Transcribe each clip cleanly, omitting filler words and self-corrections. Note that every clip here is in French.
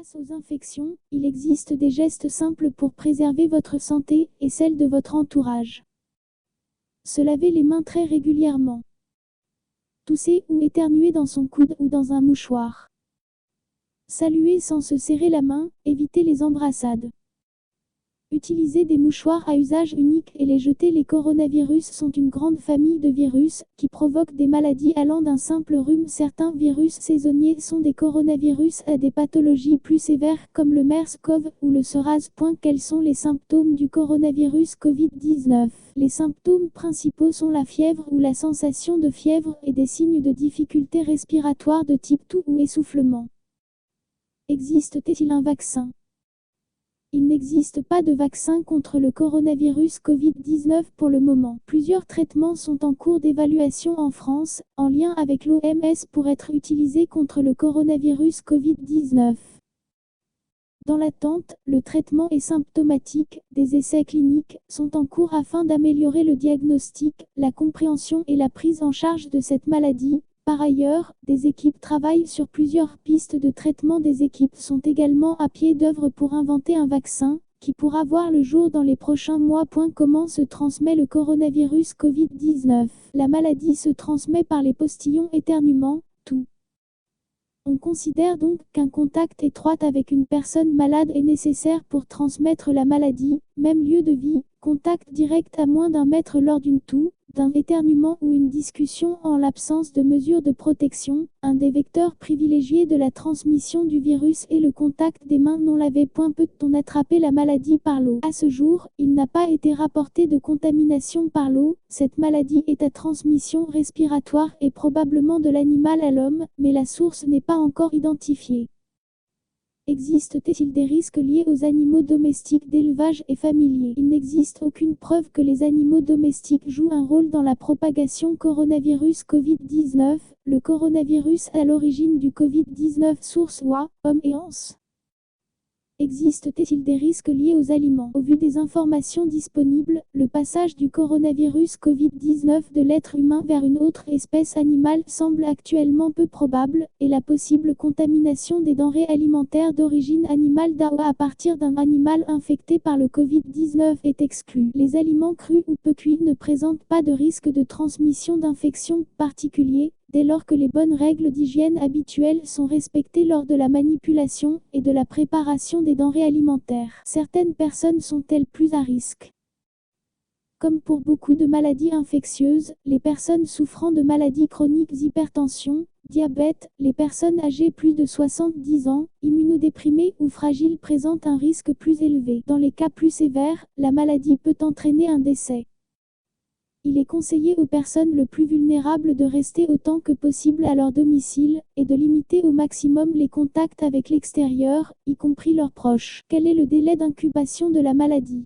Face aux infections, il existe des gestes simples pour préserver votre santé et celle de votre entourage. Se laver les mains très régulièrement. Tousser ou éternuer dans son coude ou dans un mouchoir. Saluer sans se serrer la main, éviter les embrassades. Utiliser des mouchoirs à usage unique et les jeter. Les coronavirus sont une grande famille de virus, qui provoquent des maladies allant d'un simple rhume. Certains virus saisonniers sont des coronavirus à des pathologies plus sévères comme le MERS-CoV ou le SARS. Quels sont les symptômes du coronavirus Covid-19? Les symptômes principaux sont la fièvre ou la sensation de fièvre et des signes de difficulté respiratoire de type toux ou essoufflement. Existe-t-il un vaccin? Il n'existe pas de vaccin contre le coronavirus Covid-19 pour le moment. Plusieurs traitements sont en cours d'évaluation en France, en lien avec l'OMS pour être utilisés contre le coronavirus Covid-19. Dans l'attente, le traitement est symptomatique, des essais cliniques sont en cours afin d'améliorer le diagnostic, la compréhension et la prise en charge de cette maladie. Par ailleurs, des équipes travaillent sur plusieurs pistes de traitement. Des équipes sont également à pied d'œuvre pour inventer un vaccin, qui pourra voir le jour dans les prochains mois. Comment se transmet le coronavirus Covid-19? La maladie se transmet par les postillons, éternuements, toux. On considère donc qu'un contact étroit avec une personne malade est nécessaire pour transmettre la maladie. Même lieu de vie, contact direct à moins d'1 mètre lors d'une toux, d'un éternuement ou une discussion. En l'absence de mesures de protection, un des vecteurs privilégiés de la transmission du virus est le contact des mains non lavées. Peut-on attraper la maladie par l'eau? À ce jour, il n'a pas été rapporté de contamination par l'eau. Cette maladie est à transmission respiratoire et probablement de l'animal à l'homme, mais la source n'est pas encore identifiée. Existe-t-il des risques liés aux animaux domestiques d'élevage et familiers? Il n'existe aucune preuve que les animaux domestiques jouent un rôle dans la propagation coronavirus Covid-19. Le coronavirus à l'origine du Covid-19. Source oie, hommes et anses. Existe-t-il des risques liés aux aliments? Au vu des informations disponibles, le passage du coronavirus Covid-19 de l'être humain vers une autre espèce animale semble actuellement peu probable, et la possible contamination des denrées alimentaires d'origine animale à partir d'un animal infecté par le Covid-19 est exclue. Les aliments crus ou peu cuits ne présentent pas de risque de transmission d'infection particulier, dès lors que les bonnes règles d'hygiène habituelles sont respectées lors de la manipulation et de la préparation des denrées alimentaires. Certaines personnes sont-elles plus à risque? Comme pour beaucoup de maladies infectieuses, les personnes souffrant de maladies chroniques, hypertension, diabète, les personnes âgées plus de 70 ans, immunodéprimées ou fragiles présentent un risque plus élevé. Dans les cas plus sévères, la maladie peut entraîner un décès. Il est conseillé aux personnes les plus vulnérables de rester autant que possible à leur domicile, et de limiter au maximum les contacts avec l'extérieur, y compris leurs proches. Quel est le délai d'incubation de la maladie?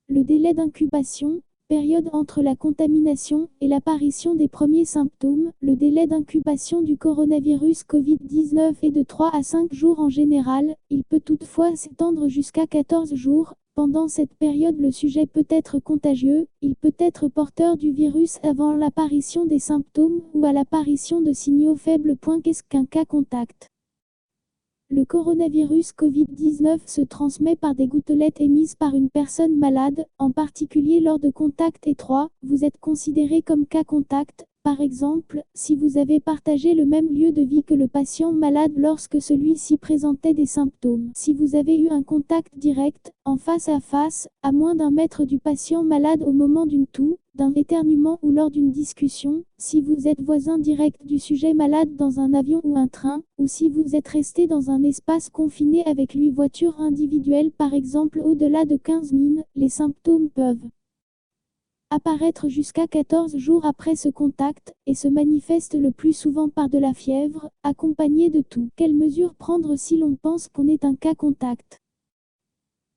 Le délai d'incubation, période entre la contamination et l'apparition des premiers symptômes. Le délai d'incubation du coronavirus Covid-19 est de 3 à 5 jours en général, il peut toutefois s'étendre jusqu'à 14 jours. Pendant cette période, le sujet peut être contagieux, il peut être porteur du virus avant l'apparition des symptômes ou à l'apparition de signaux faibles. Qu'est-ce qu'un cas contact? Le coronavirus Covid-19 se transmet par des gouttelettes émises par une personne malade, en particulier lors de contacts étroits. Vous êtes considéré comme cas contact, par exemple, si vous avez partagé le même lieu de vie que le patient malade lorsque celui-ci présentait des symptômes. Si vous avez eu un contact direct, en face à face, à moins d'1 mètre du patient malade au moment d'une toux, d'un éternuement ou lors d'une discussion, si vous êtes voisin direct du sujet malade dans un avion ou un train, ou si vous êtes resté dans un espace confiné avec lui, voiture individuelle par exemple au-delà de 15 min, les symptômes peuvent apparaître jusqu'à 14 jours après ce contact, et se manifeste le plus souvent par de la fièvre, accompagnée de toux. Quelles mesures prendre si l'on pense qu'on est un cas contact?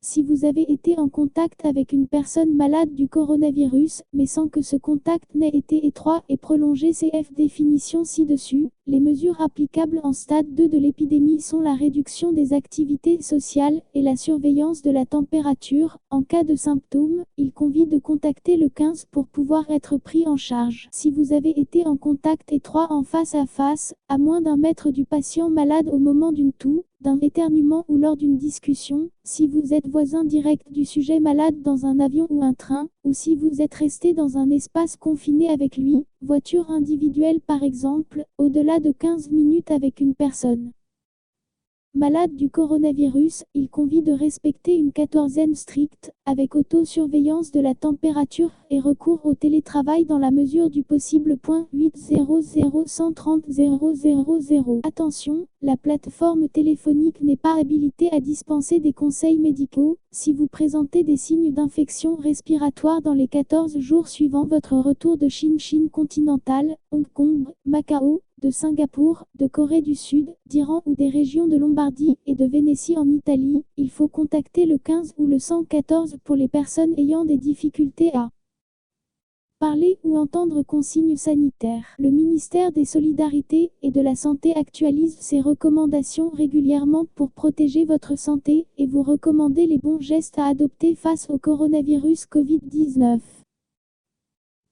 Si vous avez été en contact avec une personne malade du coronavirus, mais sans que ce contact n'ait été étroit et prolongé, cf. définition ci-dessus, Les mesures applicables en stade 2 de l'épidémie sont la réduction des activités sociales et la surveillance de la température. En cas de symptômes, il convient de contacter le 15 pour pouvoir être pris en charge. Si vous avez été en contact étroit en face à face, à moins d'1 mètre du patient malade au moment d'une toux, d'un éternuement ou lors d'une discussion, si vous êtes voisin direct du sujet malade dans un avion ou un train, ou si vous êtes resté dans un espace confiné avec lui, voiture individuelle par exemple, au-delà de 15 minutes avec une personne malade du coronavirus, il convient de respecter une quatorzaine stricte, avec autosurveillance de la température et recours au télétravail dans la mesure du possible. 800 130 000. Attention, la plateforme téléphonique n'est pas habilitée à dispenser des conseils médicaux. Si vous présentez des signes d'infection respiratoire dans les 14 jours suivant votre retour de Chine continentale, Hong Kong, Macao, de Singapour, de Corée du Sud, d'Iran ou des régions de Lombardie et de Vénétie en Italie, il faut contacter le 15 ou le 114 pour les personnes ayant des difficultés à parler ou entendre consignes sanitaires. Le ministère des Solidarités et de la Santé actualise ses recommandations régulièrement pour protéger votre santé et vous recommander les bons gestes à adopter face au coronavirus Covid-19.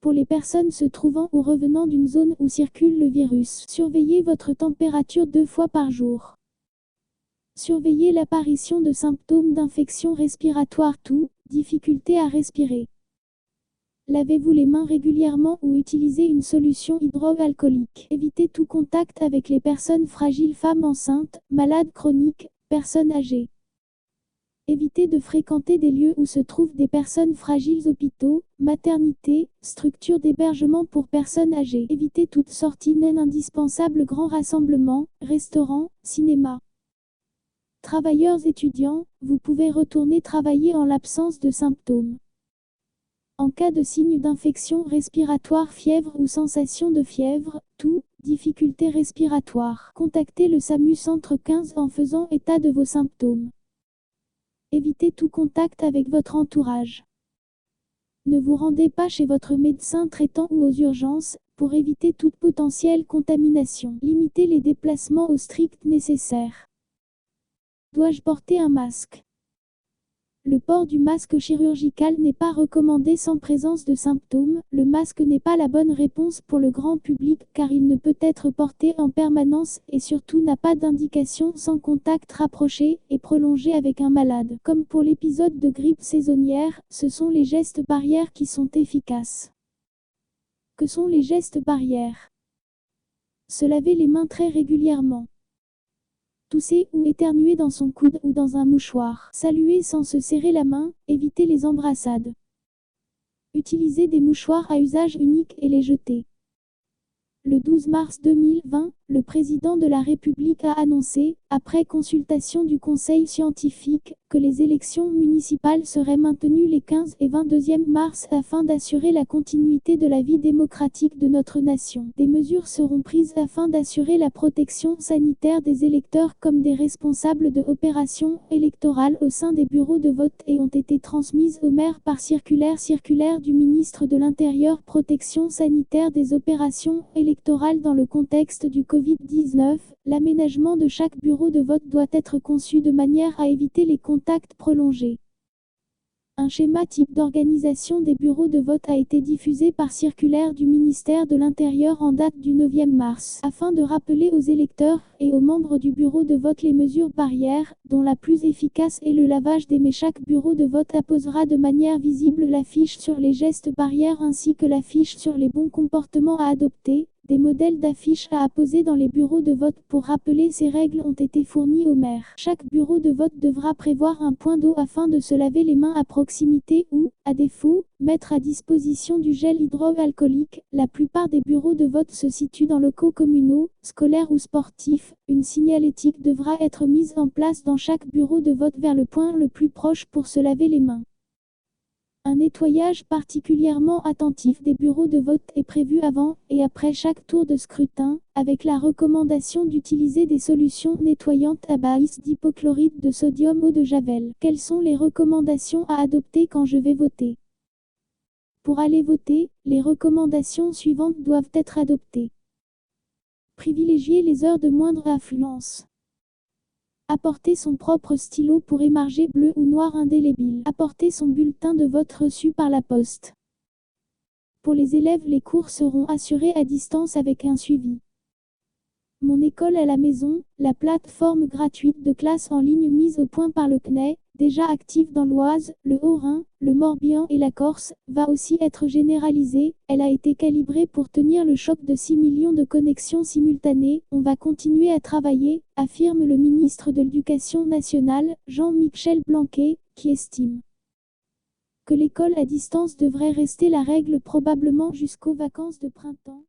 Pour les personnes se trouvant ou revenant d'une zone où circule le virus, surveillez votre température 2 fois par jour. Surveillez l'apparition de symptômes d'infection respiratoire, toux, difficulté à respirer. Lavez-vous les mains régulièrement ou utilisez une solution hydroalcoolique. Évitez tout contact avec les personnes fragiles, femmes enceintes, malades chroniques, personnes âgées. Évitez de fréquenter des lieux où se trouvent des personnes fragiles, hôpitaux, maternités, structures d'hébergement pour personnes âgées. Évitez toute sortie non indispensable, grands rassemblements, restaurants, cinéma. Travailleurs étudiants, vous pouvez retourner travailler en l'absence de symptômes. En cas de signes d'infection respiratoire, fièvre ou sensation de fièvre, toux, difficultés respiratoires, contactez le SAMU Centre 15 en faisant état de vos symptômes. Évitez tout contact avec votre entourage. Ne vous rendez pas chez votre médecin traitant ou aux urgences, pour éviter toute potentielle contamination. Limitez les déplacements au strict nécessaire. Dois-je porter un masque ? Le port du masque chirurgical n'est pas recommandé sans présence de symptômes. Le masque n'est pas la bonne réponse pour le grand public car il ne peut être porté en permanence et surtout n'a pas d'indication sans contact rapproché et prolongé avec un malade. Comme pour l'épisode de grippe saisonnière, ce sont les gestes barrières qui sont efficaces. Que sont les gestes barrières ? Se laver les mains très régulièrement. Tousser ou éternuer dans son coude ou dans un mouchoir. Saluer sans se serrer la main, éviter les embrassades. Utiliser des mouchoirs à usage unique et les jeter. Le 12 mars 2020, le président de la République a annoncé, après consultation du Conseil scientifique, que les élections municipales seraient maintenues les 15 et 22 mars afin d'assurer la continuité de la vie démocratique de notre nation. Des mesures seront prises afin d'assurer la protection sanitaire des électeurs comme des responsables de opérations électorales au sein des bureaux de vote et ont été transmises aux maires par circulaire du ministre de l'Intérieur. Protection sanitaire des opérations électorales dans le contexte du Covid-19, l'aménagement de chaque bureau de vote doit être conçu de manière à éviter les contacts prolongés. Un schéma type d'organisation des bureaux de vote a été diffusé par circulaire du ministère de l'Intérieur en date du 9 mars, afin de rappeler aux électeurs et aux membres du bureau de vote les mesures barrières, dont la plus efficace est le lavage des mains. Chaque bureau de vote apposera de manière visible l'affiche sur les gestes barrières ainsi que l'affiche sur les bons comportements à adopter. Des modèles d'affiches à apposer dans les bureaux de vote pour rappeler ces règles ont été fournis aux maires. Chaque bureau de vote devra prévoir un point d'eau afin de se laver les mains à proximité ou, à défaut, mettre à disposition du gel hydroalcoolique. La plupart des bureaux de vote se situent dans locaux communaux, scolaires ou sportifs. Une signalétique devra être mise en place dans chaque bureau de vote vers le point le plus proche pour se laver les mains. Un nettoyage particulièrement attentif des bureaux de vote est prévu avant et après chaque tour de scrutin, avec la recommandation d'utiliser des solutions nettoyantes à base d'hypochlorite de sodium ou de javel. Quelles sont les recommandations à adopter quand je vais voter ? Pour aller voter, les recommandations suivantes doivent être adoptées. Privilégier les heures de moindre affluence. Apporter son propre stylo pour émarger bleu ou noir indélébile. Apporter son bulletin de vote reçu par la poste. Pour les élèves, les cours seront assurés à distance avec un suivi. Mon école à la maison, la plateforme gratuite de classe en ligne mise au point par le CNED, déjà active dans l'Oise, le Haut-Rhin, le Morbihan et la Corse, va aussi être généralisée. Elle a été calibrée pour tenir le choc de 6 millions de connexions simultanées. On va continuer à travailler, affirme le ministre de l'Éducation nationale, Jean-Michel Blanquer, qui estime que l'école à distance devrait rester la règle probablement jusqu'aux vacances de printemps.